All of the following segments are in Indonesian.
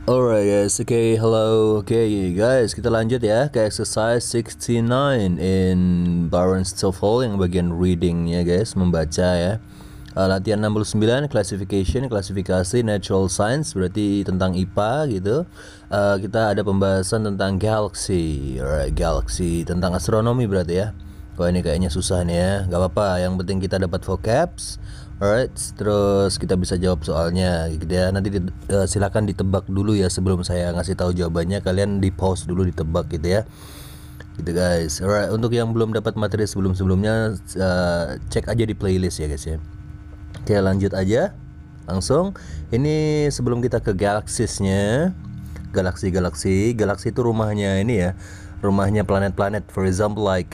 Alright guys, hello. Guys, kita lanjut ya ke exercise 69 in Barron's TOEFL yang bagian reading ya guys, membaca ya. Latihan 69, klasifikasi natural science, berarti tentang IPA gitu. Kita ada pembahasan tentang galaxy, alright, galaxy, tentang astronomi berarti ya. Wah ini kayaknya susah nih ya, gak apa-apa, yang penting kita dapat vocabs. Alright, terus kita bisa jawab soalnya gitu ya. Nanti silakan ditebak dulu ya sebelum saya ngasih tahu jawabannya. Kalian di pause dulu, ditebak gitu ya. Gitu guys. Alright, untuk yang belum dapat materi sebelumnya cek aja di playlist ya guys ya. Oke, lanjut aja. Langsung. Ini sebelum kita ke galaksiesnya. Galaksi itu rumahnya ini ya. Rumahnya planet-planet, for example like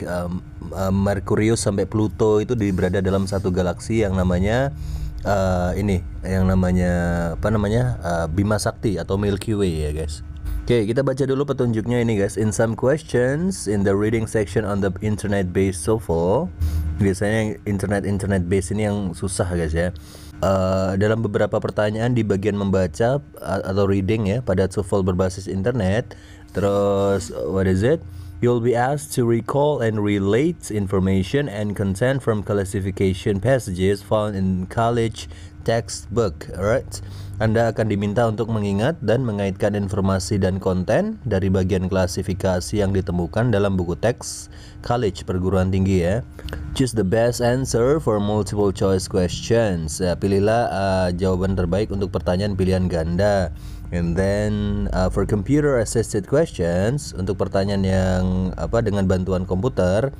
Merkurius sampai Pluto itu berada dalam satu galaksi yang namanya Bima Sakti atau Milky Way ya guys. Oke, kita baca dulu petunjuknya ini guys. In some questions in the reading section on the internet based TOEFL, biasanya internet based ini yang susah guys ya. Dalam beberapa pertanyaan di bagian membaca atau reading ya pada TOEFL berbasis internet, terus what is it? You'll be asked to recall and relate information and content from classification passages found in college textbook. Alright, Anda akan diminta untuk mengingat dan mengaitkan informasi dan konten dari bagian klasifikasi yang ditemukan dalam buku teks college perguruan tinggi ya. Choose the best answer for multiple choice questions. Pilihlah jawaban terbaik untuk pertanyaan pilihan ganda. And then for computer assisted questions, untuk pertanyaan yang dengan bantuan komputer,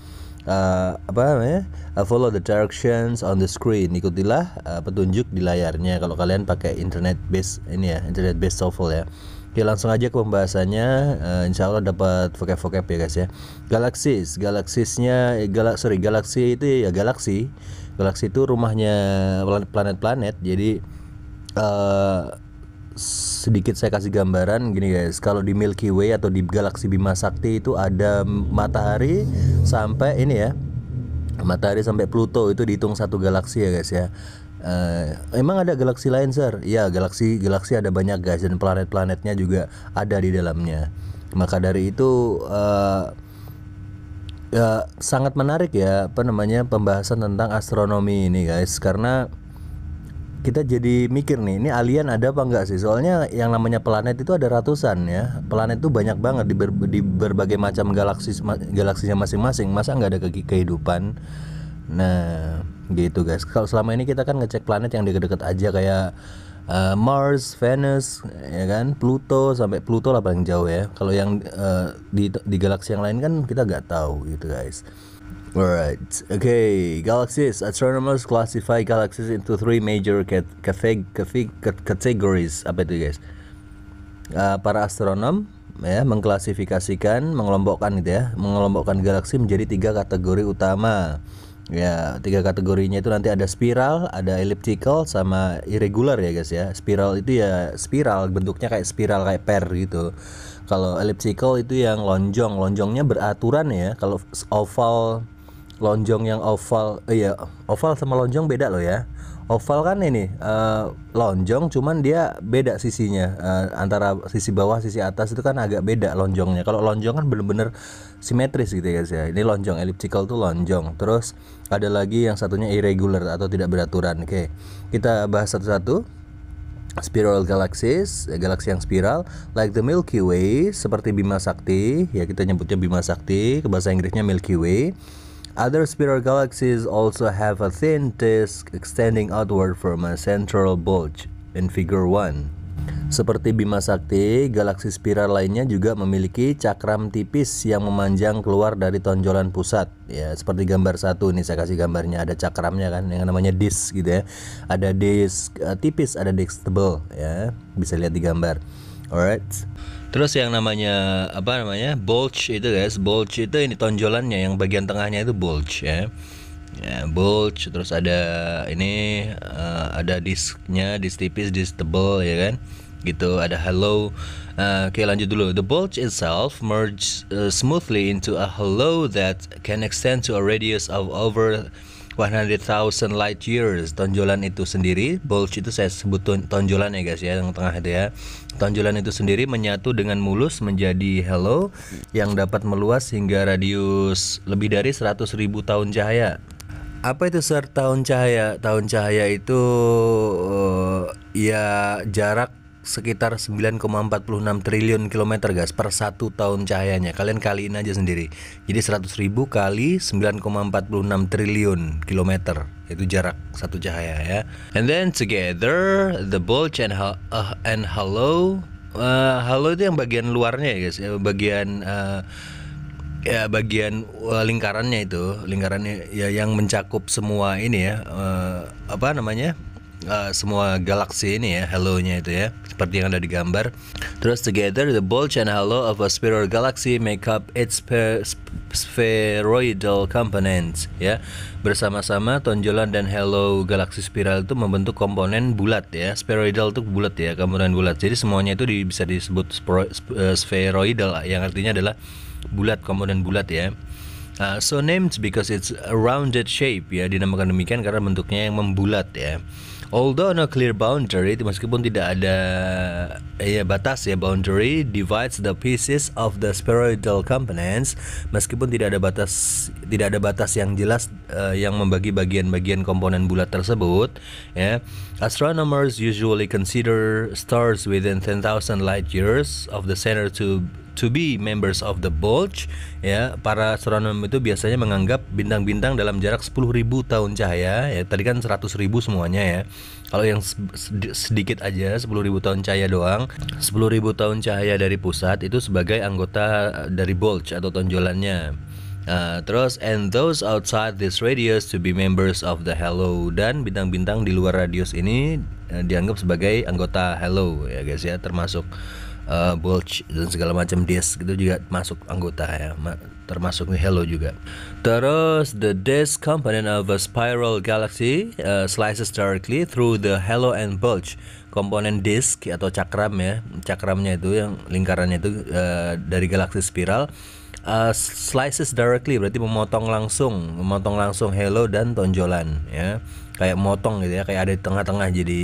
follow the directions on the screen. Ikutilah petunjuk di layarnya kalau kalian pakai internet based TOEFL ya. Oke, langsung aja ke pembahasannya. Insya Allah dapat vocab ya guys ya. Galaksi itu ya galaksi itu rumahnya planet-planet. Jadi sedikit saya kasih gambaran gini guys. Kalau di Milky Way atau di galaksi Bima Sakti itu ada matahari sampai matahari sampai Pluto, itu dihitung satu galaksi ya guys ya. Emang ada galaksi lain sir? Ya, galaksi ada banyak guys, dan planet-planetnya juga ada di dalamnya. Maka dari itu sangat menarik ya pembahasan tentang astronomi ini guys, karena kita jadi mikir nih, ini alien ada apa enggak sih? Soalnya yang namanya planet itu ada ratusan ya. Planet itu banyak banget di berbagai macam galaksinya masing-masing. Masa nggak ada kehidupan? Nah, gitu guys. Kalau selama ini kita kan ngecek planet yang deket-deket aja kayak Mars, Venus, ya kan, Pluto, sampai Pluto lah paling jauh ya. Kalau yang di galaksi yang lain kan kita nggak tahu gitu guys. Alright, galaxies. Astronomers classify galaxies into three major categories. Apa itu guys? Para astronom ya mengelompokkan galaksi menjadi tiga kategori utama. Ya, tiga kategorinya itu nanti ada spiral, ada elliptical, sama irregular ya guys ya. Spiral itu ya spiral, bentuknya kayak spiral, kayak per gitu. Kalau elliptical itu yang lonjongnya beraturan ya. Kalau oval, lonjong yang oval, oval sama lonjong beda loh ya. Oval kan lonjong, cuman dia beda sisinya, antara sisi bawah sisi atas itu kan agak beda lonjongnya. Kalau lonjong kan bener-bener simetris gitu ya guys ya. Ini lonjong, elliptical tuh lonjong. Terus ada lagi yang satunya irregular atau tidak beraturan. Oke, kita bahas satu-satu. Spiral galaxies, galaksi yang spiral, like the Milky Way, seperti Bima Sakti ya, kita nyebutnya Bima Sakti, ke bahasa Inggrisnya Milky Way. Other spiral galaxies also have a thin disk extending outward from a central bulge in figure 1. Seperti Bima Sakti, galaksi spiral lainnya juga memiliki cakram tipis yang memanjang keluar dari tonjolan pusat. Ya, seperti gambar 1 nih, saya kasih gambarnya, ada cakramnya kan, yang namanya disk gitu ya. Ada disk tipis, ada disk tebal ya. Bisa lihat di gambar. Alright. Terus yang namanya bulge itu guys, bulge itu ini tonjolannya, yang bagian tengahnya itu bulge ya. Ya, bulge, terus ada ada disknya, disk tipis, disk tebal ya kan. Gitu, ada halo. Oke, lanjut dulu. The bulge itself merges smoothly into a halo that can extend to a radius of over 100,000 light years. Tonjolan itu sendiri, bulge itu saya sebut tonjolan ya guys ya, yang tengah itu ya. Tonjolan itu sendiri menyatu dengan mulus menjadi halo yang dapat meluas hingga radius lebih dari 100.000 tahun cahaya. Apa itu tahun cahaya? Tahun cahaya itu ya jarak sekitar 9,46 triliun kilometer guys per 1 tahun cahayanya. Kalian kaliin aja sendiri. Jadi 100.000 kali 9,46 triliun kilometer itu jarak satu cahaya ya. And then together the bulge and halo. Halo itu yang bagian luarnya ya guys. Bagian lingkarannya itu, lingkarannya ya yang mencakup semua ini ya, semua galaksi ini ya, halo-nya itu ya, seperti yang ada di gambar. Terus together the bulge and halo of a spiral galaxy make up its spheroidal components ya. Bersama-sama tonjolan dan halo galaksi spiral itu membentuk komponen bulat ya. Spheroidal itu bulat ya, komponen bulat. Jadi semuanya itu bisa disebut spheroidal yang artinya adalah bulat, komponen bulat ya. So named because it's a rounded shape ya, dinamakan demikian karena bentuknya yang membulat ya. Although no clear boundary, meskipun tidak ada batas ya, boundary divides the pieces of the spheroidal components, meskipun tidak ada batas yang jelas yang membagi bagian-bagian komponen bulat tersebut ya. Astronomers usually consider stars within 10,000 light years of the center to be members of the bulge ya. Para astronom itu biasanya menganggap bintang-bintang dalam jarak 10.000 tahun cahaya ya. Tadi kan 100.000 semuanya ya. Kalau yang sedikit aja 10.000 tahun cahaya doang, 10.000 tahun cahaya dari pusat itu sebagai anggota dari bulge atau tonjolannya. Terus and those outside this radius to be members of the halo, dan bintang-bintang di luar radius ini dianggap sebagai anggota halo ya guys ya, termasuk bulge dan segala macam disk itu juga masuk anggota ya, termasuk halo juga. Terus the disk component of a spiral galaxy slices directly through the halo and bulge. Komponen disk atau cakram ya, cakramnya itu yang lingkarannya itu dari galaksi spiral slices directly berarti memotong langsung halo dan tonjolan ya. Kayak motong gitu ya, kayak ada di tengah-tengah jadi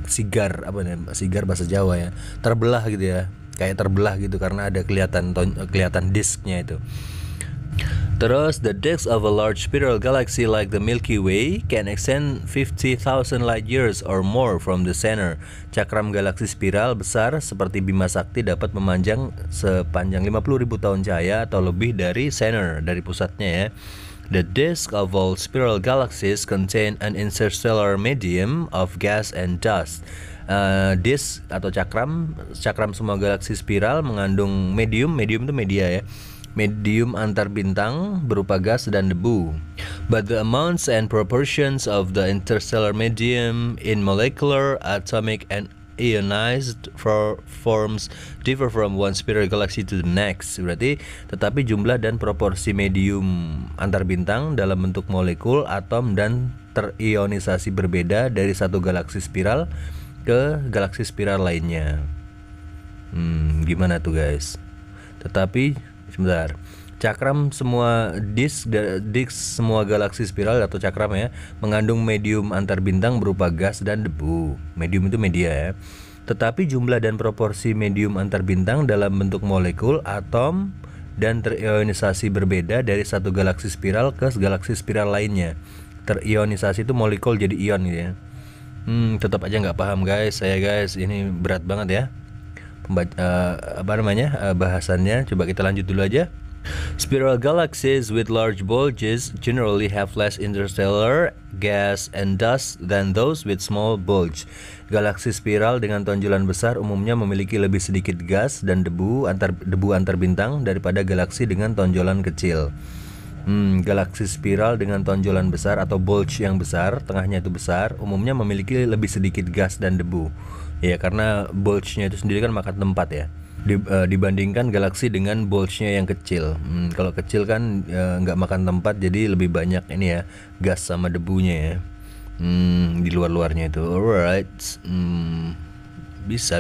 sigar sigar bahasa Jawa ya, terbelah gitu ya, kayak terbelah gitu karena ada kelihatan disknya itu. Terus the disk of a large spiral galaxy like the Milky Way can extend 50,000 light years or more from the center. Cakram galaksi spiral besar seperti Bima Sakti dapat memanjang sepanjang 50.000 tahun cahaya atau lebih dari center, dari pusatnya ya. The disk of all spiral galaxies contain an interstellar medium of gas and dust. Disk atau cakram semua galaksi spiral mengandung medium itu media ya, medium antar bintang berupa gas dan debu. But the amounts and proportions of the interstellar medium in molecular, atomic, and ionized forms differ from one spiral galaxy to the next. Berarti tetapi jumlah dan proporsi medium antar bintang dalam bentuk molekul, atom, dan terionisasi berbeda dari satu galaksi spiral ke galaksi spiral lainnya. Gimana tuh guys? Tetapi sebentar, cakram semua disk semua galaksi spiral atau cakram ya mengandung medium antar bintang berupa gas dan debu. Medium itu media ya. Tetapi jumlah dan proporsi medium antar bintang dalam bentuk molekul, atom, dan terionisasi berbeda dari satu galaksi spiral ke galaksi spiral lainnya. Terionisasi itu molekul jadi ion gitu ya. Tetap aja nggak paham guys, ini berat banget ya. Bahasannya. Coba kita lanjut dulu aja. Spiral galaxies with large bulges generally have less interstellar gas and dust than those with small bulge. Galaksi spiral dengan tonjolan besar umumnya memiliki lebih sedikit gas dan debu antar bintang daripada galaksi dengan tonjolan kecil. Galaksi spiral dengan tonjolan besar atau bulge yang besar, tengahnya itu besar, umumnya memiliki lebih sedikit gas dan debu. Ya karena bulge-nya itu sendiri kan makan tempat ya. Dibandingkan galaksi dengan bulge-nya yang kecil. Kalau kecil kan nggak makan tempat, jadi lebih banyak ini ya, gas sama debunya ya. Di luar-luarnya itu. Alright. bisa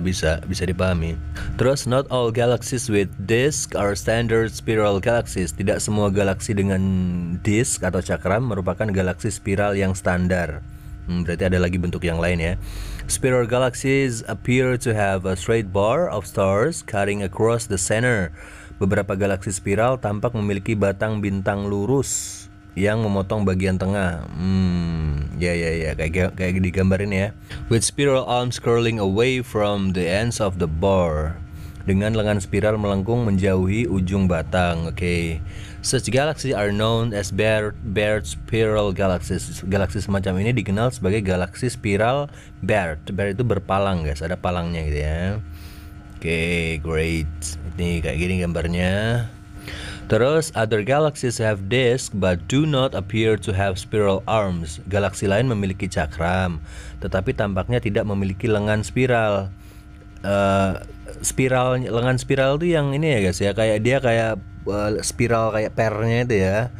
dipahami. Terus, not all galaxies with disk are standard spiral galaxies. Tidak semua galaksi dengan disk atau cakram merupakan galaksi spiral yang standar. Berarti ada lagi bentuk yang lain ya. Spiral galaxies appear to have a straight bar of stars cutting across the center. Beberapa galaksi spiral tampak memiliki batang bintang lurus yang memotong bagian tengah. Ya, kayak digambarin ya. With spiral arms curling away from the ends of the bar. Dengan lengan spiral melengkung menjauhi ujung batang. Such galaxies are known as Baird spiral galaxies. Galaksi semacam ini dikenal sebagai galaksi spiral Baird. Baird itu berpalang guys, ada palangnya gitu ya. Great. Ini kayak gini gambarnya. Terus, other galaxies have disk but do not appear to have spiral arms. Galaksi lain memiliki cakram, tetapi tampaknya tidak memiliki lengan spiral. Lengan spiral itu yang ini ya guys ya, kayak spiral kayak pernya itu ya.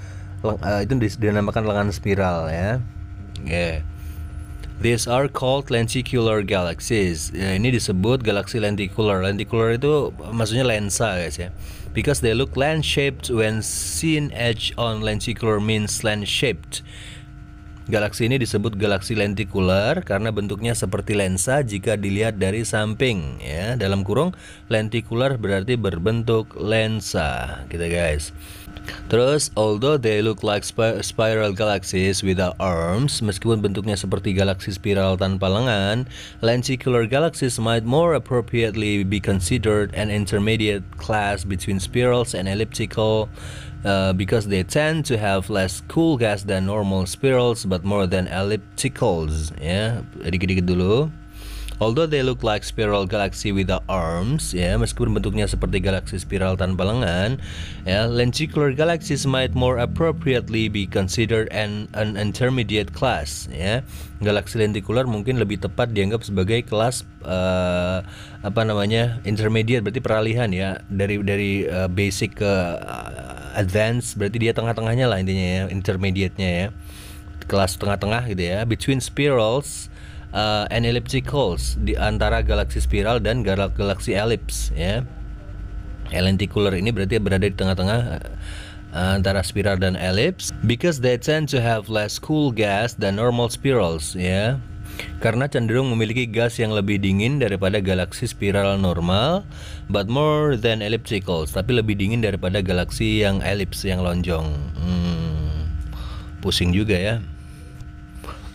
Itu dinamakan lengan spiral ya. These are called lenticular galaxies. Ini disebut galaksi lenticular. Lenticular itu maksudnya lensa guys ya. Because they look lens-shaped when seen, edge on lenticular means lens-shaped. Galaksi ini disebut galaksi lentikular karena bentuknya seperti lensa jika dilihat dari samping ya. Dalam kurung, lentikular berarti berbentuk lensa gitu guys. Terus, although they look like spiral galaxies without arms, meskipun bentuknya seperti galaksi spiral tanpa lengan, lenticular galaxies might more appropriately be considered an intermediate class between spirals and elliptical, because they tend to have less cool gas than normal spirals but more than ellipticals. Ya, dikit-dikit dulu. Although they look like spiral galaxy without arms, ya, meskipun bentuknya seperti galaksi spiral tanpa lengan, ya, lenticular galaxies might more appropriately be considered an intermediate class, ya. Galaksi lentikular mungkin lebih tepat dianggap sebagai kelas intermediate, berarti peralihan ya, dari basic ke advance, berarti dia tengah-tengahnya lah intinya ya, intermediate-nya ya. Kelas tengah-tengah gitu ya, between spirals and ellipticals, di antara galaksi spiral dan galaksi elips ya. Lenticular ini berarti berada di tengah-tengah antara spiral dan elips, because they tend to have less cool gas than normal spirals ya. Karena cenderung memiliki gas yang lebih dingin daripada galaksi spiral normal, but more than ellipticals, tapi lebih dingin daripada galaksi yang elips, yang lonjong. Pusing juga ya.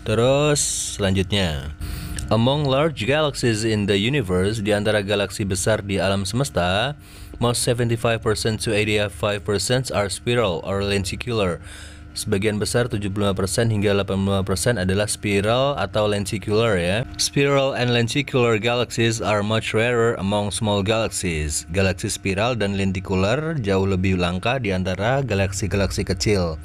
Terus selanjutnya, among large galaxies in the universe, di antara galaksi besar di alam semesta, most 75% to 85% are spiral or lenticular. Sebagian besar 75% hingga 85% adalah spiral atau lenticular ya. Spiral and lenticular galaxies are much rarer among small galaxies. Galaksi spiral dan lenticular jauh lebih langka di antara galaksi-galaksi kecil.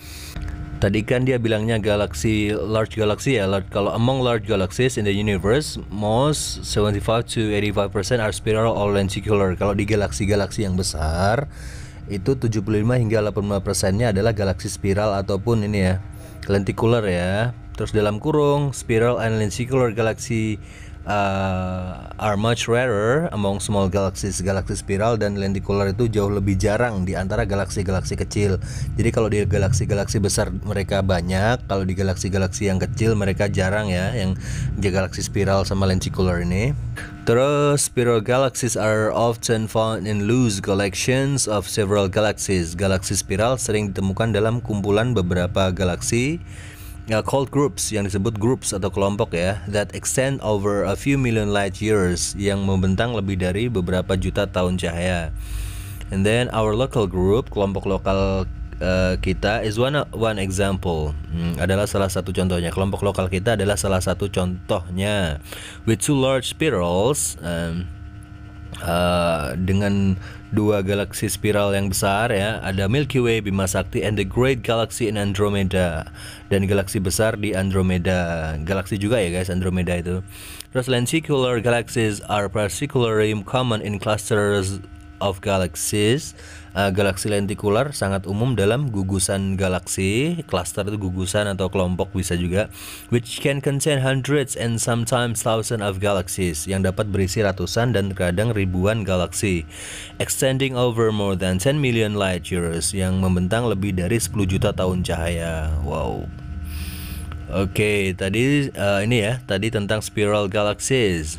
Tadi kan dia bilangnya large galaxy ya. Kalau among large galaxies in the universe, most 75 to 85% are spiral or lenticular. Kalau di galaksi-galaksi yang besar, itu 75 hingga 85%-nya adalah galaksi spiral ataupun ini ya, lenticular ya. Terus dalam kurung, spiral and lenticular galaxy are much rarer among small galaxies. Galaksi spiral dan lenticular itu jauh lebih jarang di antara galaksi-galaksi kecil. Jadi kalau di galaksi-galaksi besar mereka banyak, kalau di galaksi-galaksi yang kecil mereka jarang ya, yang di galaksi spiral sama lenticular ini. Terus, spiral galaxies are often found in loose collections of several galaxies. Galaksi spiral sering ditemukan dalam kumpulan beberapa galaksi, called groups, yang disebut groups atau kelompok ya, that extend over a few million light years, yang membentang lebih dari beberapa juta tahun cahaya. And then our local group, kelompok lokal kita, is one example, adalah salah satu contohnya. Kelompok lokal kita adalah salah satu contohnya. With two large spirals, dengan dua galaksi spiral yang besar ya, ada Milky Way, Bima Sakti, and the Great Galaxy in Andromeda, dan galaksi besar di Andromeda. Galaksi juga ya guys, Andromeda itu. Terus lenticular galaxies are particularly common in clusters of galaxies. Galaksi lentikular sangat umum dalam gugusan galaksi. Cluster itu gugusan atau kelompok bisa juga. Which can contain hundreds and sometimes thousands of galaxies, yang dapat berisi ratusan dan kadang ribuan galaksi. Extending over more than 10 million light years, yang membentang lebih dari 10 juta tahun cahaya. Wow. Oke, tadi ini ya, tadi tentang spiral galaxies.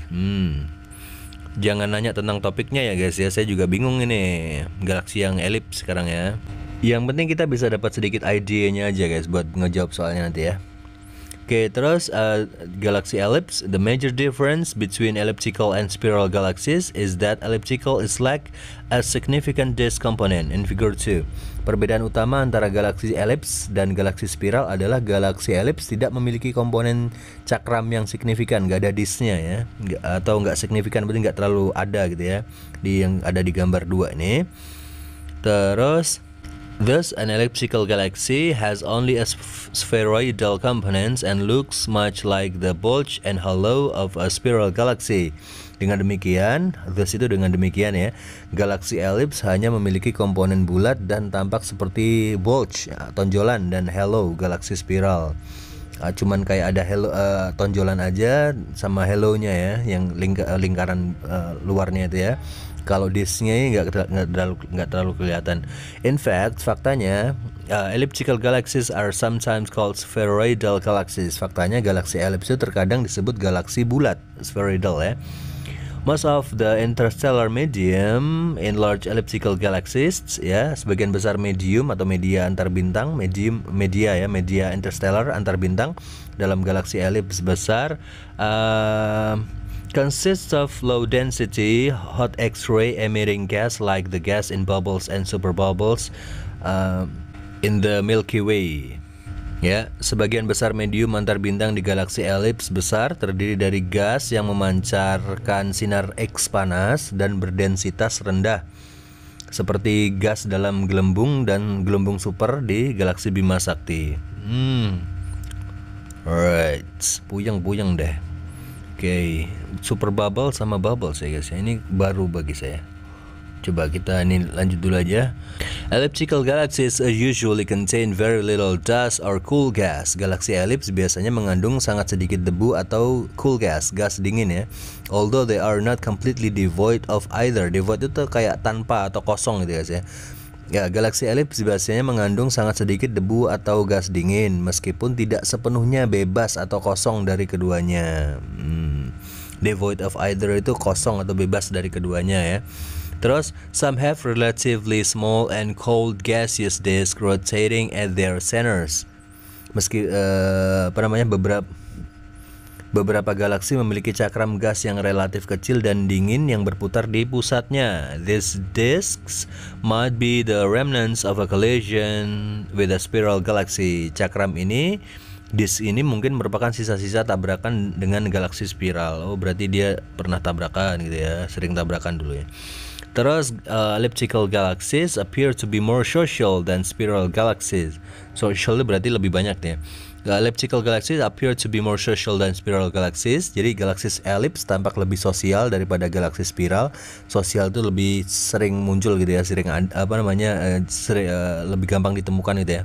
Jangan nanya tentang topiknya ya guys ya, saya juga bingung ini galaksi yang elips sekarang ya. Yang penting kita bisa dapat sedikit idenya aja guys buat ngejawab soalnya nanti ya. Oke, terus galaxy ellipse, the major difference between elliptical and spiral galaxies is that elliptical is lack a significant disk component in figure 2. Perbedaan utama antara galaksi ellipse dan galaksi spiral adalah galaksi ellipse tidak memiliki komponen cakram yang signifikan, nggak ada disknya ya, atau nggak signifikan, berarti nggak terlalu ada gitu ya, di yang ada di gambar 2 ini. Terus thus, an elliptical galaxy has only a spheroidal components and looks much like the bulge and hollow of a spiral galaxy. Dengan demikian, thus itu dengan demikian ya, galaksi ellipse hanya memiliki komponen bulat dan tampak seperti bulge, tonjolan, dan halo galaksi spiral. Cuman kayak ada tonjolan aja sama halo-nya ya, yang lingkaran luarnya itu ya. Kalau disknya nggak terlalu kelihatan. In fact, faktanya elliptical galaxies are sometimes called spheroidal galaxies. Faktanya galaksi elips itu terkadang disebut galaksi bulat, spheroidal ya. Most of the interstellar medium in large elliptical galaxies, ya, sebagian besar medium atau media antar bintang, media interstellar antar bintang dalam galaksi elips besar consists of low density hot X-ray emitting gas like the gas in bubbles and super bubbles in the Milky Way. Ya, sebagian besar medium antar bintang di galaksi elips besar terdiri dari gas yang memancarkan sinar X panas dan berdensitas rendah, seperti gas dalam gelembung dan gelembung super di galaksi Bima Sakti. Alright, puyeng deh. Oke, super bubble sama bubbles ya guys. Ini baru bagi saya. Coba kita ini lanjut dulu aja. Elliptical galaxies usually contain very little dust or cool gas. Galaksi elips biasanya mengandung sangat sedikit debu atau cool gas, gas dingin ya. Although they are not completely devoid of either. Devoid itu kayak tanpa atau kosong gitu guys ya. Ya, galaksi elips biasanya mengandung sangat sedikit debu atau gas dingin, meskipun tidak sepenuhnya bebas atau kosong dari keduanya. Devoid of either itu kosong atau bebas dari keduanya ya. Terus, some have relatively small and cold gaseous disk rotating at their centers. Beberapa galaksi memiliki cakram gas yang relatif kecil dan dingin yang berputar di pusatnya. These disks might be the remnants of a collision with a spiral galaxy. Disk ini mungkin merupakan sisa-sisa tabrakan dengan galaksi spiral. Oh, berarti dia pernah tabrakan gitu ya, sering tabrakan dulu ya. Terus, elliptical galaxies appear to be more social than spiral galaxies. Social berarti lebih banyak ya. Elliptical galaxies appear to be more social than spiral galaxies. Jadi galaksi elips tampak lebih sosial daripada galaksi spiral. Sosial itu lebih sering muncul gitu ya, lebih gampang ditemukan gitu ya.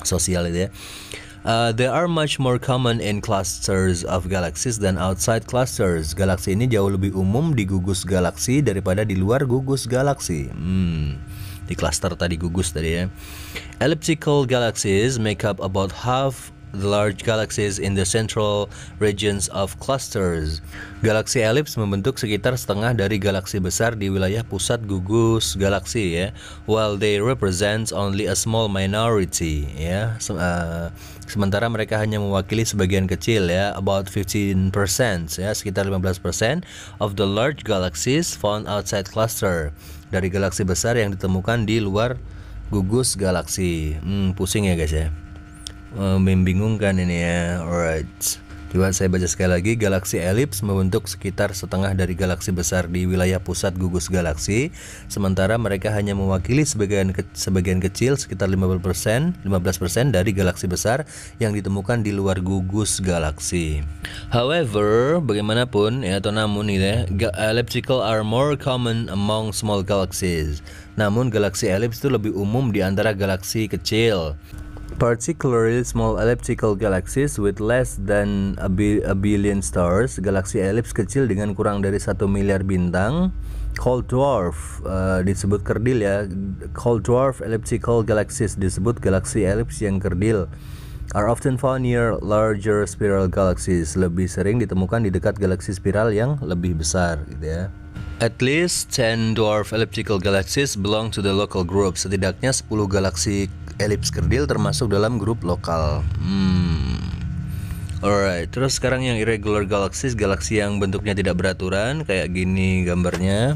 Sosial itu ya. They are much more common in clusters of galaxies than outside clusters. Galaksi ini jauh lebih umum di gugus galaksi daripada di luar gugus galaksi. Di cluster tadi, gugus tadi ya. Elliptical galaxies make up about half the large galaxies in the central regions of clusters. Galaksi elips membentuk sekitar setengah dari galaksi besar di wilayah pusat gugus galaksi ya, while they represent only a small minority ya. Sementara mereka hanya mewakili sebagian kecil ya, about 15% ya, sekitar 15% of the large galaxies found outside cluster, dari galaksi besar yang ditemukan di luar gugus galaksi. Pusing ya guys ya. Membingungkan ini ya. Alright. Coba saya baca sekali lagi. Galaksi elips membentuk sekitar setengah dari galaksi besar di wilayah pusat gugus galaksi, sementara mereka hanya mewakili sebagian kecil sekitar 15% dari galaksi besar yang ditemukan di luar gugus galaksi. However, bagaimanapun ya atau namun ya, elliptical are more common among small galaxies. Namun galaksi elips itu lebih umum di antara galaksi kecil. Particularly small elliptical galaxies with less than a billion stars, galaksi elips kecil dengan kurang dari 1 miliar bintang, cold dwarf disebut kerdil ya. Cold dwarf elliptical galaxies disebut galaksi elips yang kerdil, are often found near larger spiral galaxies, lebih sering ditemukan di dekat galaksi spiral yang lebih besar gitu ya. At least 10 dwarf elliptical galaxies belong to the local group. Setidaknya 10 galaksi elips kerdil termasuk dalam grup lokal. Alright, terus sekarang yang irregular galaxies, galaksi yang bentuknya tidak beraturan, kayak gini gambarnya.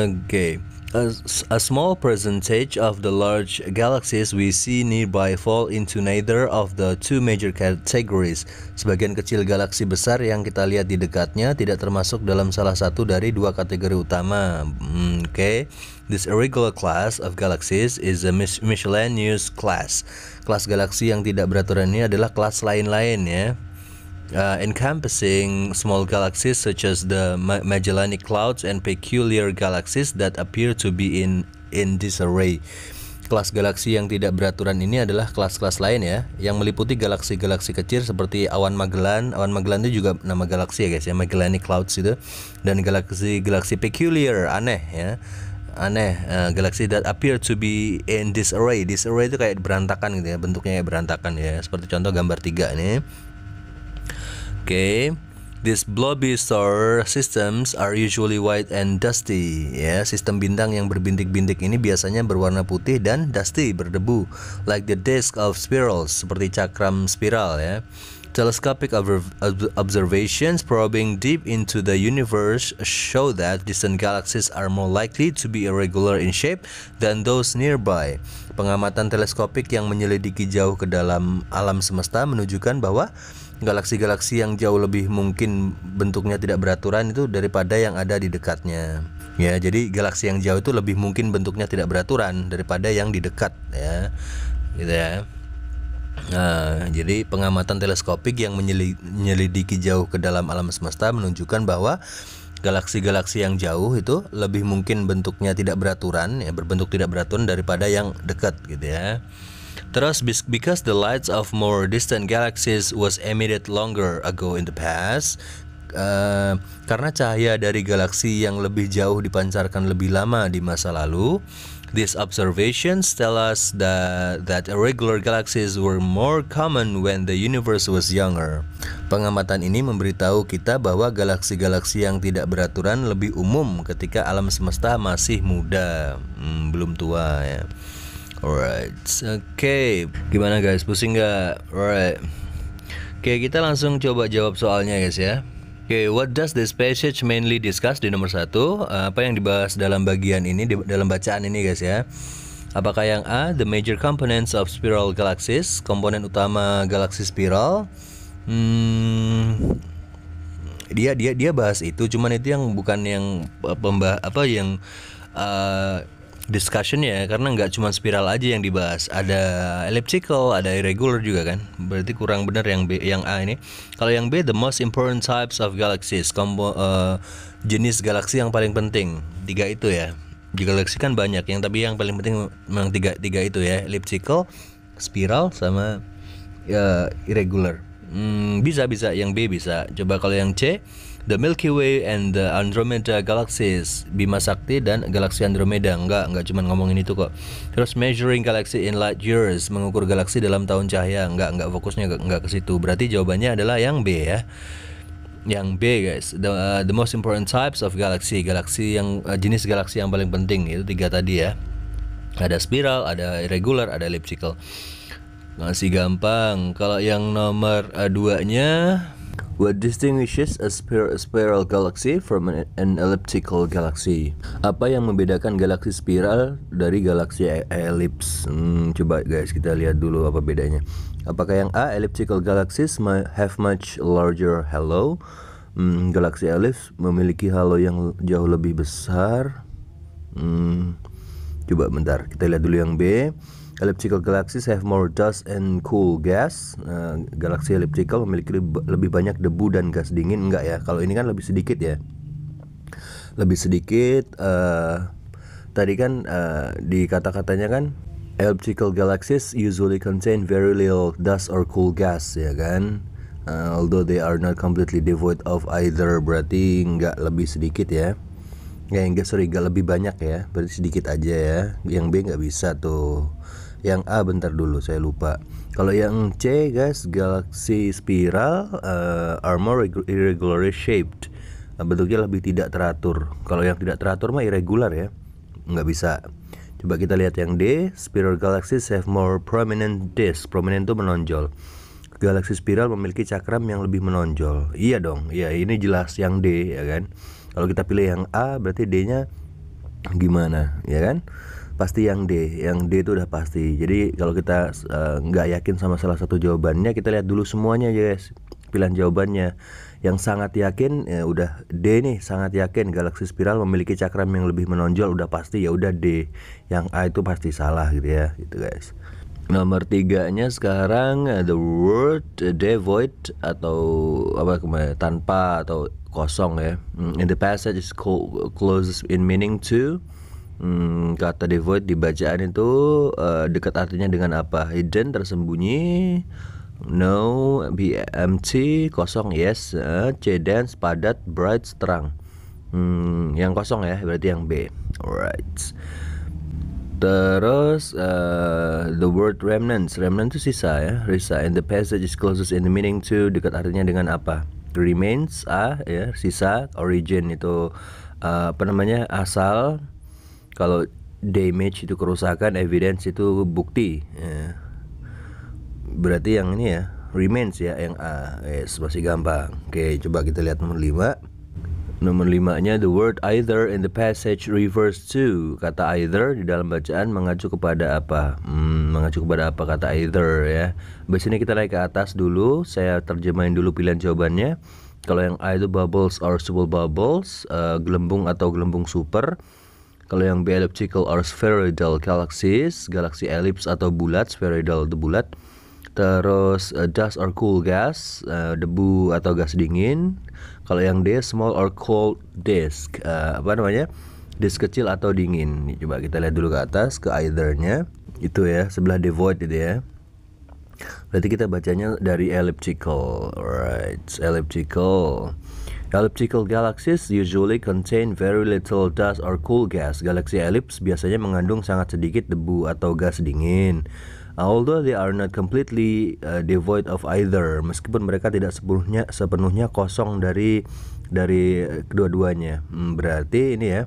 Oke. A small percentage of the large galaxies we see nearby fall into neither of the two major categories. Sebagian kecil galaksi besar yang kita lihat di dekatnya tidak termasuk dalam salah satu dari dua kategori utama. Okay. This irregular class of galaxies is a miscellaneous class. Kelas galaksi yang tidak beraturan ini adalah kelas lain-lain ya. Encompassing small galaxies such as the Magellanic Clouds and peculiar galaxies that appear to be in disarray. Kelas galaksi yang tidak beraturan ini adalah kelas-kelas lain ya, yang meliputi galaksi-galaksi kecil seperti awan Magellan. Awan Magellan itu juga nama galaksi ya guys ya, Magellanic Clouds itu, dan galaksi-galaksi peculiar, aneh ya. Galaksi that appear to be in disarray. Disarray itu kayak berantakan gitu ya, bentuknya kayak berantakan ya, seperti contoh gambar 3 ini. Okay, these blobby star systems are usually white and dusty. Ya, sistem bintang yang berbintik-bintik ini biasanya berwarna putih dan dusty, berdebu, like the disk of spirals, seperti cakram spiral ya. Telescopic observations probing deep into the universe show that distant galaxies are more likely to be irregular in shape than those nearby. Pengamatan teleskopik yang menyelidiki jauh ke dalam alam semesta menunjukkan bahwa galaksi-galaksi yang jauh lebih mungkin bentuknya tidak beraturan itu daripada yang ada di dekatnya. Ya, jadi galaksi yang jauh itu lebih mungkin bentuknya tidak beraturan daripada yang di dekat ya. Gitu ya. Nah, jadi pengamatan teleskopik yang menyelidiki jauh ke dalam alam semesta menunjukkan bahwa galaksi-galaksi yang jauh itu lebih mungkin bentuknya tidak beraturan ya, berbentuk tidak beraturan daripada yang dekat gitu ya. Terus because the lights of more distant galaxies was emitted longer ago in the past, karena cahaya dari galaksi yang lebih jauh dipancarkan lebih lama di masa lalu, these observations tell us that irregular galaxies were more common when the universe was younger. Pengamatan ini memberitahu kita bahwa galaksi-galaksi yang tidak beraturan lebih umum ketika alam semesta masih muda, belum tua ya. Alright, okay. Gimana guys, pusing nggak? Alright. Oke, kita langsung coba jawab soalnya guys ya. Oke, what does this passage mainly discuss di nomor 1? Apa yang dibahas dalam bagian ini, dalam bacaan ini guys ya? Apakah yang A, the major components of spiral galaxies, komponen utama galaksi spiral? Dia bahas itu, cuman itu yang bukan yang discussion ya, karena nggak cuma spiral aja yang dibahas, ada elliptical, ada irregular juga kan. Berarti kurang benar yang B, yang A ini. Kalau yang B, the most important types of galaxies, jenis galaksi yang paling penting. 3 itu ya. Di galaksi kan banyak yang, tapi yang paling penting memang tiga itu ya, elliptical, spiral sama ya, irregular. Bisa yang B bisa. Coba kalau yang C, the Milky Way and the Andromeda galaxies, Bima Sakti dan galaksi Andromeda. Enggak cuma ngomongin itu kok. Terus measuring galaxy in light years, mengukur galaksi dalam tahun cahaya. Enggak fokusnya enggak ke situ. Berarti jawabannya adalah yang B ya. Yang B guys, the most important types of galaxy yang jenis galaksi yang paling penting, itu 3 tadi ya. Ada spiral, ada irregular, ada elliptical. Masih gampang. Kalau yang nomor 2-nya, What distinguishes a spiral galaxy from an elliptical galaxy? Apa yang membedakan galaksi spiral dari galaksi elips? Coba guys kita lihat dulu apa bedanya. Apakah yang A, elliptical galaxies have much larger halo? Galaksi elips memiliki halo yang jauh lebih besar. Coba bentar, kita lihat dulu yang B. Elliptical galaxies have more dust and cool gas. Galaksi elliptical memiliki lebih banyak debu dan gas dingin. Enggak ya, kalau ini kan lebih sedikit ya. Lebih sedikit. Tadi kan di kata-katanya kan elliptical galaxies usually contain very little dust or cool gas, ya kan. Although they are not completely devoid of either, berarti nggak lebih sedikit ya. Enggak, sorry, nggak lebih banyak ya, berarti sedikit aja ya. Yang B nggak bisa tuh. Yang A bentar dulu, saya lupa. Kalau yang C guys, galaksi spiral are more irregularly shaped. Bentuknya lebih tidak teratur. Kalau yang tidak teratur mah irregular ya, nggak bisa. Coba kita lihat yang D. Spiral galaxies have more prominent disk. Prominent itu menonjol. Galaksi spiral memiliki cakram yang lebih menonjol. Iya dong, ya ini jelas yang D ya kan. Kalau kita pilih yang A berarti D-nya gimana ya kan? Pasti yang D. Yang D itu udah pasti. Jadi kalau kita nggak yakin sama salah satu jawabannya, kita lihat dulu semuanya aja guys, pilihan jawabannya. Yang sangat yakin ya udah D nih, sangat yakin galaksi spiral memiliki cakram yang lebih menonjol, udah pasti ya udah D. Yang A itu pasti salah gitu ya, gitu guys. Nomor 3-nya sekarang the word devoid atau apa kemarin, tanpa atau kosong ya. In the passage is closest in meaning to. Kata devoid di bacaan itu dekat artinya dengan apa? Hidden, tersembunyi. No, be empty, kosong, yes. C, dense, padat, bright, terang. Yang kosong ya, berarti yang B. Alright. Terus the word remnants. Remnant itu sisa ya, sisa. In the passage is closest in the meaning to, dekat artinya dengan apa? Remains, A ya, sisa. Origin itu apa namanya, asal. Kalau damage itu kerusakan, evidence itu bukti ya. Berarti yang ini ya, remains ya, yang A. Yes, masih gampang. Oke, coba kita lihat nomor 5. Nomor 5-nya the word either in the passage refers to. Kata either di dalam bacaan mengacu kepada apa? Mengacu kepada apa kata either ya. Habis ini kita naik ke atas dulu, saya terjemahin dulu pilihan jawabannya. Kalau yang A itu bubbles or super bubbles, gelembung atau gelembung super. Kalau yang B elliptical or spheroidal galaxies, galaksi elips atau bulat, spheroidal itu bulat. Terus dust or cool gas, debu atau gas dingin. Kalau yang D small or cold disk, apa namanya, disk kecil atau dingin. Coba kita lihat dulu ke atas ke either-nya, itu ya, sebelah devoid itu ya. Berarti kita bacanya dari elliptical. Alright, elliptical. Elliptical galaxies usually contain very little dust or cool gas. Galaksi elips biasanya mengandung sangat sedikit debu atau gas dingin. Although they are not completely devoid of either, meskipun mereka tidak sepenuhnya kosong dari kedua-duanya. Berarti ini ya,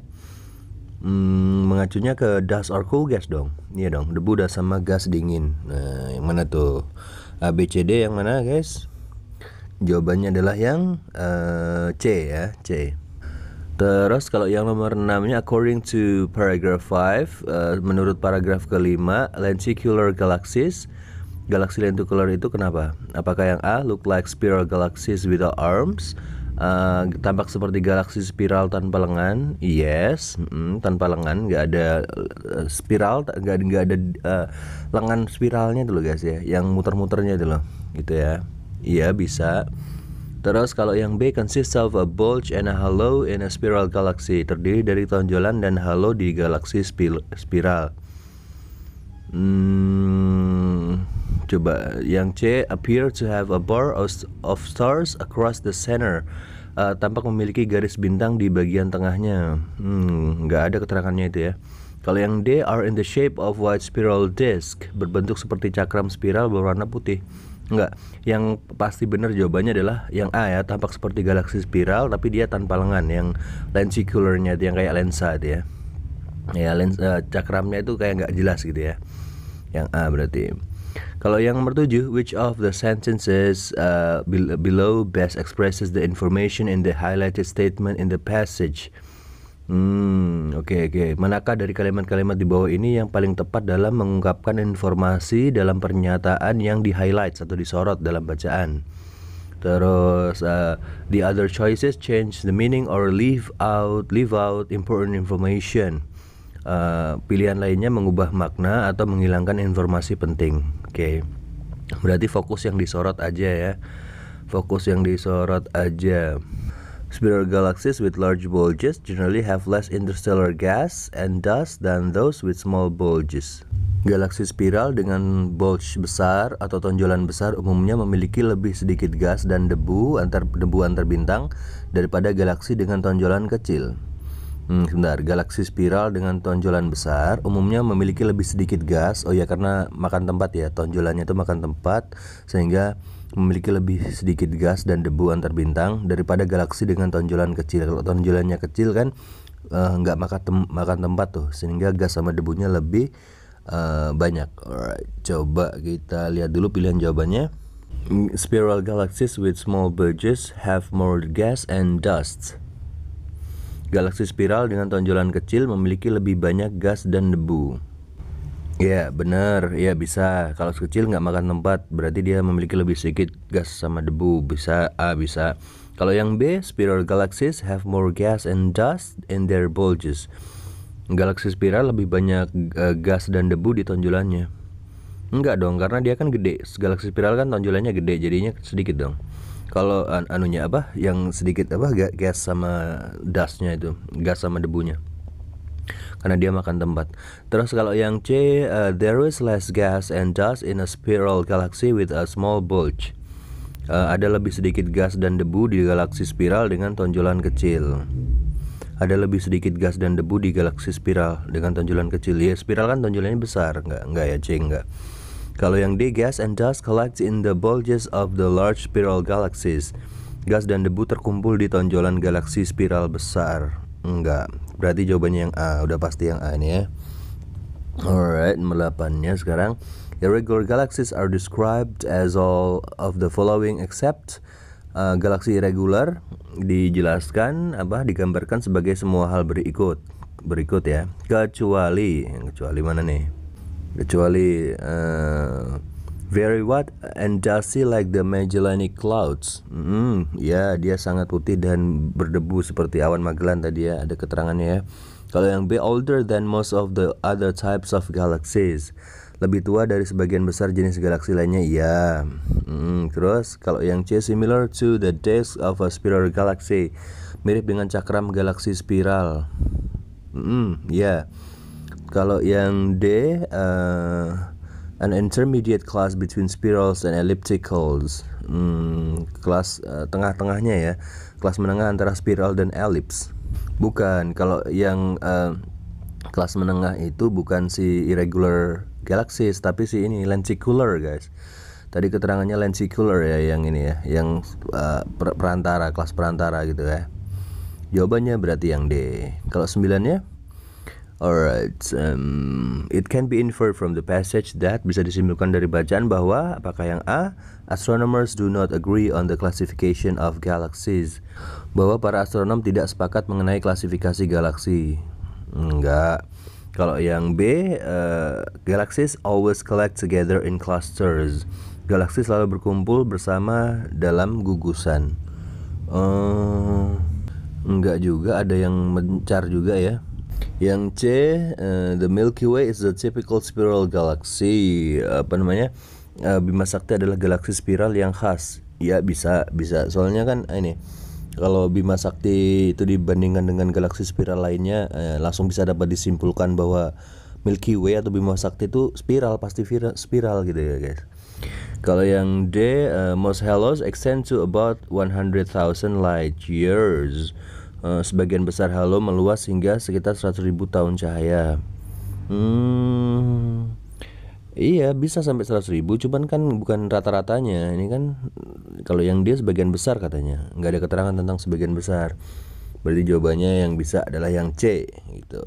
mengacunya ke dust or cool gas dong. Iya dong, debu dan sama gas dingin. Nah, yang mana tuh? A, B, C, D yang mana guys? Jawabannya adalah yang C ya, C. Terus kalau yang nomor 6-nya according to paragraph 5, menurut paragraf kelima, lenticular galaxies. Galaksi lenticular itu kenapa? Apakah yang A look like spiral galaxies without arms? Tampak seperti galaksi spiral tanpa lengan. Yes, tanpa lengan, nggak ada spiral, nggak ada lengan spiralnya dulu guys ya, yang muter-muternya itu loh, gitu ya. Iya bisa. Terus kalau yang B consists of a bulge and a halo in a spiral galaxy, terdiri dari tonjolan dan halo di galaksi spiral. Coba yang C appear to have a bar of stars across the center. Tampak memiliki garis bintang di bagian tengahnya. Nggak ada keterangannya itu ya. Kalau yang D are in the shape of white spiral disk, berbentuk seperti cakram spiral berwarna putih. Enggak, yang pasti benar jawabannya adalah yang A ya, tampak seperti galaksi spiral tapi dia tanpa lengan, yang lenticularnya itu yang kayak lensa itu ya. Ya cakramnya itu kayak nggak jelas gitu ya. Yang A berarti. Kalau yang nomor 7, which of the sentences below best expresses the information in the highlighted statement in the passage? Oke. Manakah dari kalimat-kalimat di bawah ini yang paling tepat dalam mengungkapkan informasi dalam pernyataan yang di-highlight atau disorot dalam bacaan? Terus the other choices change the meaning or leave out important information. Pilihan lainnya mengubah makna atau menghilangkan informasi penting. Oke. Berarti fokus yang disorot aja ya. Fokus yang disorot aja. Spiral galaxies with large bulges generally have less interstellar gas and dust than those with small bulges. Galaksi spiral dengan bulge besar atau tonjolan besar umumnya memiliki lebih sedikit gas dan debu antar bintang daripada galaksi dengan tonjolan kecil. Galaksi spiral dengan tonjolan besar umumnya memiliki lebih sedikit gas. Oh ya, karena makan tempat ya, tonjolannya itu makan tempat sehingga memiliki lebih sedikit gas dan debu antar bintang daripada galaksi dengan tonjolan kecil. Kalau tonjolannya kecil kan nggak makan tempat tuh, sehingga gas sama debunya lebih banyak. Alright, coba kita lihat dulu pilihan jawabannya. Spiral galaxies with small bulges have more gas and dust. Galaksi spiral dengan tonjolan kecil memiliki lebih banyak gas dan debu. Ya benar, ya bisa. Kalau kecil nggak makan tempat, berarti dia memiliki lebih sedikit gas sama debu. Bisa A, bisa. Kalau yang B, spiral galaxies have more gas and dust in their bulges. Galaksi spiral lebih banyak gas dan debu di tonjolannya. Enggak dong, karena dia kan gede. Galaksi spiral kan tonjolannya gede, jadinya sedikit dong. Kalau anunya apa, yang sedikit apa, gas sama dustnya itu, gas sama debunya, karena dia makan tempat. Terus kalau yang C, there is less gas and dust in a spiral galaxy with a small bulge. Ada lebih sedikit gas dan debu di galaksi spiral dengan tonjolan kecil. Ada lebih sedikit gas dan debu di galaksi spiral dengan tonjolan kecil. Ya, spiral kan tonjolannya besar, enggak ya C, enggak. Kalau yang D, gas and dust collects in the bulges of the large spiral galaxies. Gas dan debu terkumpul di tonjolan galaksi spiral besar. Enggak. Berarti jawabannya yang A. Udah pasti yang A ini ya. Alright, nomor 8-nya sekarang. Irregular galaxies are described as all of the following except. Galaksi irregular dijelaskan digambarkan sebagai semua hal berikut ya. Kecuali mana nih? Kecuali very white and dusty like the Magellanic Clouds. Ya, dia sangat putih dan berdebu seperti awan Magellan tadi ya, ada keterangannya ya. Kalau yang B, older than most of the other types of galaxies. Lebih tua dari sebagian besar jenis galaksi lainnya, ya. Terus kalau yang C, similar to the disk of a spiral galaxy. Mirip dengan cakram galaksi spiral. Ya. Kalau yang D, an intermediate class between spirals and ellipticals. Kelas tengah-tengahnya ya, kelas menengah antara spiral dan ellipse. Bukan, kalau yang kelas menengah itu bukan si irregular galaxies, tapi si ini lenticular guys. Tadi keterangannya lenticular ya, yang ini ya, yang perantara, kelas perantara gitu ya. Jawabannya berarti yang D. Kalau 9-nya, alright, it can be inferred from the passage that, bisa disimpulkan dari bacaan bahwa, apakah yang A, astronomers do not agree on the classification of galaxies, bahwa para astronom tidak sepakat mengenai klasifikasi galaksi. Enggak. Kalau yang B, galaxies always collect together in clusters. Galaksi selalu berkumpul bersama dalam gugusan. Enggak juga, ada yang mencar juga ya. Yang C, the Milky Way is the typical spiral galaxy. Bima Sakti adalah galaksi spiral yang khas. Ya bisa. Soalnya kan ini, kalau Bima Sakti itu dibandingkan dengan galaksi spiral lainnya, langsung bisa dapat disimpulkan bahwa Milky Way atau Bima Sakti itu spiral, pasti spiral gitu ya guys. Kalau yang D, most halos extend to about 100,000 light years. Sebagian besar halo meluas hingga sekitar 100.000 tahun cahaya. Iya, bisa sampai 100.000, cuman kan bukan rata-ratanya. Ini kan kalau yang dia sebagian besar katanya, nggak ada keterangan tentang sebagian besar. Berarti jawabannya yang bisa adalah yang C gitu.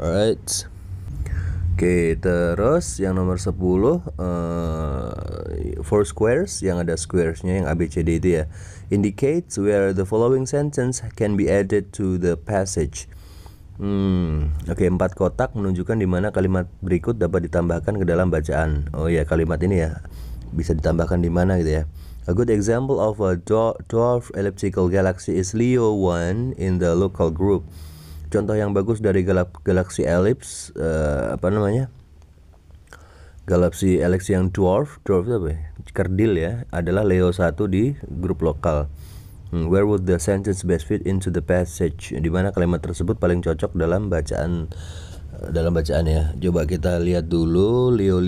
Alright. Oke, terus yang nomor 10 four squares, yang ada squaresnya yang ABCD itu ya. Indicates where the following sentence can be added to the passage. Oke, 4 kotak menunjukkan di mana kalimat berikut dapat ditambahkan ke dalam bacaan. Oh ya, kalimat ini ya bisa ditambahkan di mana gitu ya. A good example of a dwarf elliptical galaxy is Leo 1 in the local group. Contoh yang bagus dari galaksi elips galaksi elips yang dwarf itu apa ya? Kerdil ya, adalah Leo 1 di grup lokal. Where would the sentence best fit into the passage? Di mana kalimat tersebut paling cocok dalam bacaan ya. Coba kita lihat dulu Leo.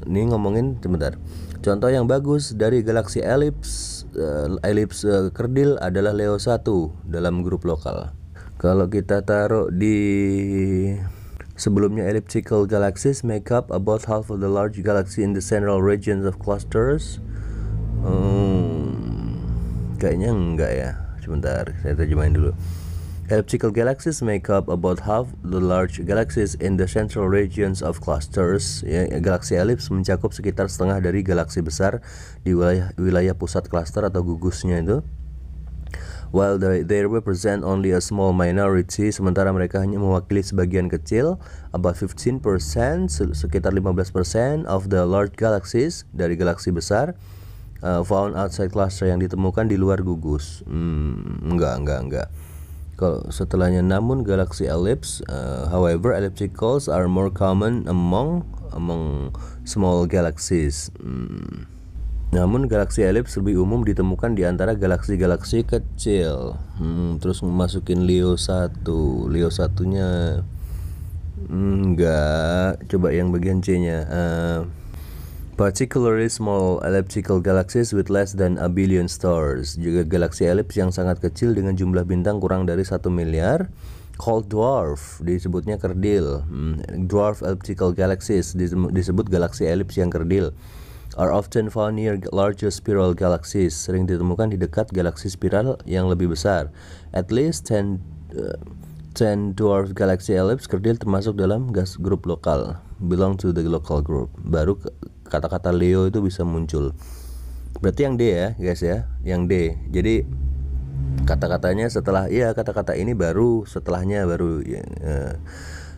Ini ngomongin sebentar. Contoh yang bagus dari galaksi elips kerdil adalah Leo 1 dalam grup lokal. Kalau kita taruh di sebelumnya, elliptical galaxies make up about half of the large galaxy in the central regions of clusters. Kayaknya enggak ya. Sebentar, saya terjemahin dulu. Elliptical galaxies make up about half the large galaxies in the central regions of clusters. Ya, galaksi elips mencakup sekitar setengah dari galaksi besar di wilayah pusat cluster atau gugusnya itu. While they represent only a small minority, sementara mereka hanya mewakili sebagian kecil, about 15%, sekitar 15% of the large galaxies, dari galaksi besar, found outside cluster, yang ditemukan di luar gugus. Enggak. Kalau setelahnya, namun galaksi ellipse, however, ellipticals are more common among small galaxies. Namun galaksi elips lebih umum ditemukan di antara galaksi-galaksi kecil. Terus masukin Leo 1. Leo 1-nya enggak. Coba yang bagian C-nya. Particularly small elliptical galaxies with less than a billion stars. Juga galaksi elips yang sangat kecil dengan jumlah bintang kurang dari 1 miliar. Called dwarf, disebutnya kerdil. Dwarf elliptical galaxies disebut galaksi elips yang kerdil. Are often found near larger spiral galaxies, sering ditemukan di dekat galaksi spiral yang lebih besar. At least 10 dwarf galaxy ellipse kerdil termasuk dalam grup lokal, belong to the local group. Baru kata-kata Leo itu bisa muncul. Berarti yang D ya guys ya, yang D. Jadi kata-katanya setelah kata-kata ini baru setelahnya baru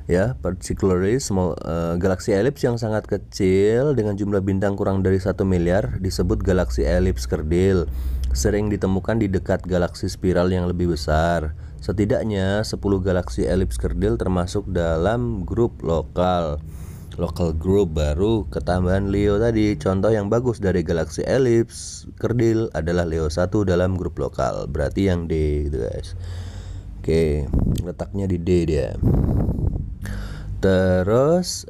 ya, particularly small galaksi elips yang sangat kecil dengan jumlah bintang kurang dari 1 miliar disebut galaksi elips kerdil, sering ditemukan di dekat galaksi spiral yang lebih besar. Setidaknya 10 galaksi elips kerdil termasuk dalam grup local group. Baru ketambahan Leo tadi. Contoh yang bagus dari galaksi elips kerdil adalah Leo 1 dalam grup lokal. Berarti yang D gitu guys. Oke, letaknya di D dia. Terus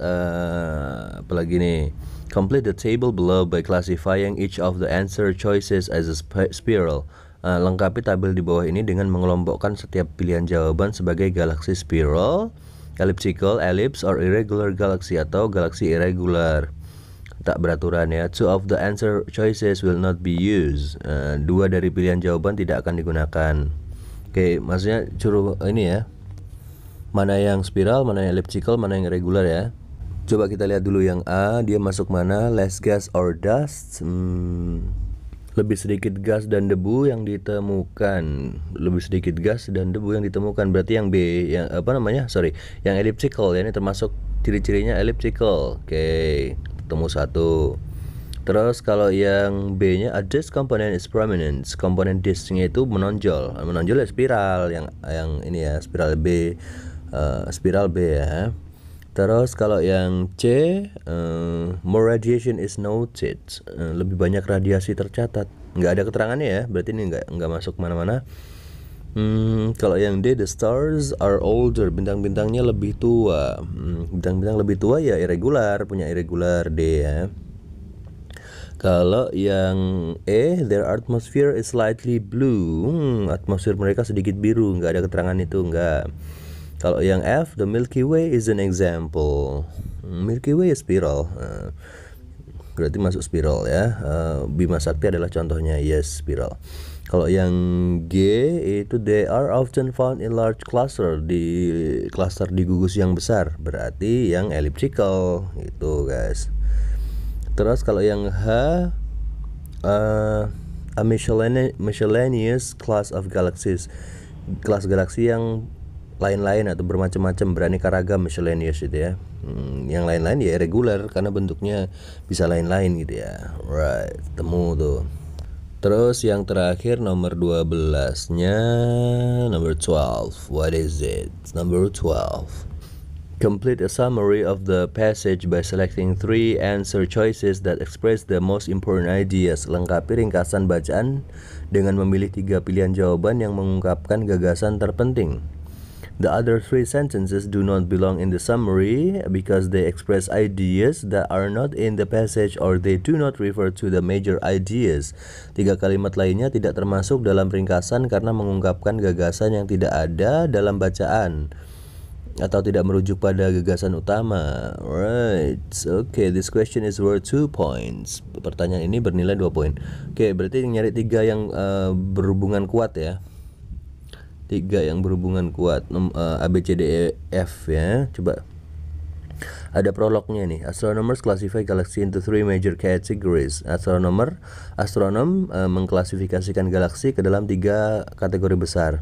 apalagi nih? Complete the table below by classifying each of the answer choices as a spiral. Lengkapi tabel di bawah ini dengan mengelompokkan setiap pilihan jawaban sebagai galaksi spiral, elliptical, ellipse, or irregular galaxy atau galaksi irregular. Tak beraturan ya. 2 of the answer choices will not be used. 2 dari pilihan jawaban tidak akan digunakan. Oke, maksudnya ini ya. Mana yang spiral, mana yang elliptical, mana yang irregular ya. Coba kita lihat dulu yang A, dia masuk mana? Less gas or dust. Lebih sedikit gas dan debu yang ditemukan. Lebih sedikit gas dan debu yang ditemukan. Berarti yang B, yang yang elliptical ya, ini termasuk ciri-cirinya elliptical. Oke, ketemu 1. Terus kalau yang B-nya, a disk component is prominent. Komponen disknya itu menonjol. Menonjol ya spiral, yang ini ya, spiral B. Spiral B ya. Terus kalau yang C, more radiation is noted. Lebih banyak radiasi tercatat. Nggak ada keterangannya ya, berarti ini nggak masuk mana-mana. Kalau yang D, the stars are older. Bintang-bintangnya lebih tua. Bintang-bintang lebih tua ya irregular, punya irregular D ya. Kalau yang E, their atmosphere is slightly blue. Atmosfer mereka sedikit biru. Nggak ada keterangan itu, nggak. Kalau yang F, the Milky Way is an example. Milky Way is spiral. Berarti masuk spiral ya. Bima Sakti adalah contohnya, yes, spiral. Kalau yang G itu they are often found in large cluster, di cluster di gugus yang besar, berarti yang elliptical gitu guys. Terus kalau yang H a miscellaneous class of galaxies, kelas galaksi yang lain-lain atau bermacam-macam, beraneka ragam, miscellaneous itu ya. Yang lain-lain ya irregular karena bentuknya bisa lain-lain gitu ya. Right, temu tuh. Terus yang terakhir nomor 12-nya, number 12. What is it? Number 12. Complete a summary of the passage by selecting 3 answer choices that express the most important ideas. Lengkapi ringkasan bacaan dengan memilih 3 pilihan jawaban yang mengungkapkan gagasan terpenting. The other 3 sentences do not belong in the summary because they express ideas that are not in the passage or they do not refer to the major ideas. 3 kalimat lainnya tidak termasuk dalam ringkasan karena mengungkapkan gagasan yang tidak ada dalam bacaan atau tidak merujuk pada gagasan utama. Right. Okay, this question is worth 2 points. Pertanyaan ini bernilai 2 poin. Okay, berarti nyari 3 yang berhubungan kuat ya. 3 yang berhubungan kuat, A, B, C, D, E, F ya. Coba. Ada prolognya nih. Astronomers classify galaxy into 3 major categories. Astronom mengklasifikasikan galaksi ke dalam 3 kategori besar.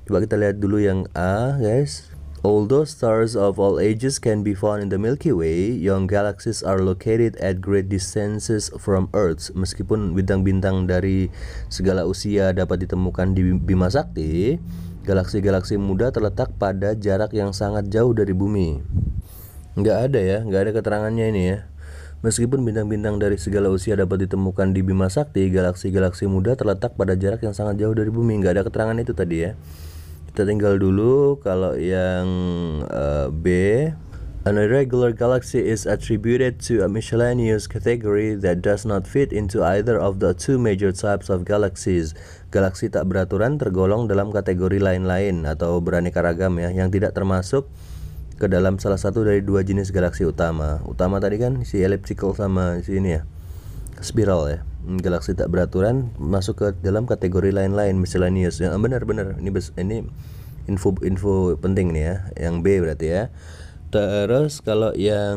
Coba kita lihat dulu yang A, guys. Although stars of all ages can be found in the Milky Way, young galaxies are located at great distances from Earth. Meskipun bintang-bintang dari segala usia dapat ditemukan di Bima Sakti, galaksi-galaksi muda terletak pada jarak yang sangat jauh dari bumi. Nggak ada keterangannya ini ya. Meskipun bintang-bintang dari segala usia dapat ditemukan di Bima Sakti, galaksi-galaksi muda terletak pada jarak yang sangat jauh dari bumi. Nggak ada keterangan itu tadi ya. Kita tinggal dulu kalau yang B. An irregular galaxy is attributed to a miscellaneous category that does not fit into either of the 2 major types of galaxies. Galaksi tak beraturan tergolong dalam kategori lain-lain atau beraneka ragam ya, yang tidak termasuk ke dalam salah satu dari 2 jenis galaksi utama. Utama tadi kan si elliptical sama si ini ya, spiral ya. Galaksi tak beraturan masuk ke dalam kategori lain-lain, miscellaneous. Ya, benar. Ini info penting nih ya. Yang B berarti ya. Terus kalau yang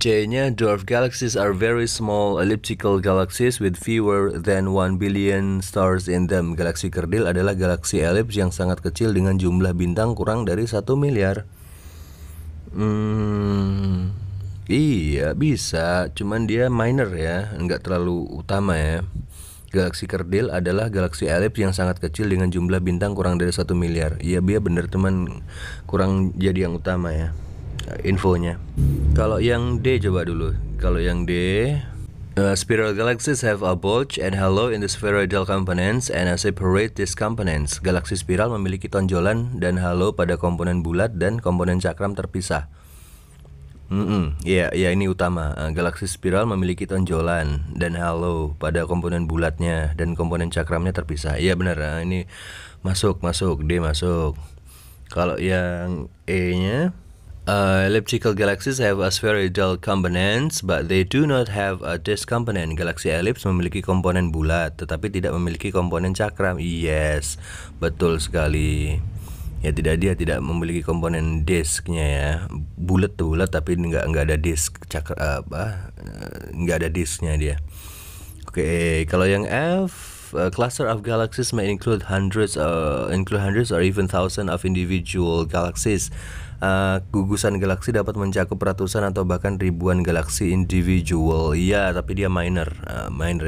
C-nya dwarf galaxies are very small elliptical galaxies with fewer than 1 billion stars in them. Galaksi kerdil adalah galaksi elips yang sangat kecil dengan jumlah bintang kurang dari 1 miliar. Iya bisa, cuman dia minor ya, nggak terlalu utama ya. Galaksi kerdil adalah galaksi elips yang sangat kecil dengan jumlah bintang kurang dari 1 miliar. Iya dia bener, cuman kurang jadi yang utama ya infonya. Kalau yang D coba dulu. Kalau yang D, spiral galaxies have a bulge and halo in the spheroidal components and a separate these components. Galaksi spiral memiliki tonjolan dan halo pada komponen bulat dan komponen cakram terpisah. Ya ini utama. Galaksi spiral memiliki tonjolan dan halo pada komponen bulatnya dan komponen cakramnya terpisah. Iya benar. Ini masuk D masuk. Kalau yang E-nya, elliptical galaxies have a spheroidal components but they do not have a disk component. Galaksi elips memiliki komponen bulat tetapi tidak memiliki komponen cakram. Yes, betul sekali. Ya dia tidak memiliki komponen disknya ya. Bulat tapi nggak ada disk nggak ada disknya dia. Oke, kalau yang F, cluster of galaxies may include hundreds or even thousands of individual galaxies. Gugusan galaksi dapat mencakup ratusan atau bahkan ribuan galaksi individual. Iya, tapi dia minor. Minor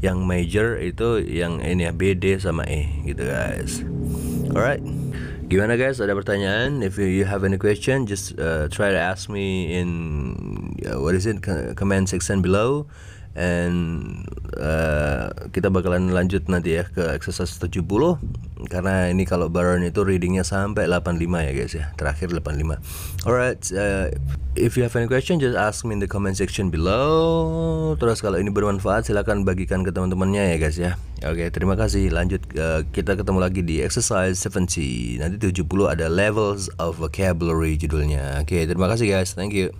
yang major itu yang ini ya, B, D sama E gitu guys. Alright. Gimana guys? Ada pertanyaan? If you have any question, just try to ask me in comment section below. And kita bakalan lanjut nanti ya ke exercise 70. Karena ini kalau Baron itu readingnya sampai 85 ya guys ya. Terakhir 85. Alright, if you have any question, just ask me in the comment section below. Terus kalau ini bermanfaat, silahkan bagikan ke teman-temannya ya guys ya. Oke, terima kasih. Lanjut, kita ketemu lagi di exercise 70. Nanti 70 ada levels of vocabulary judulnya. Oke, terima kasih guys. Thank you.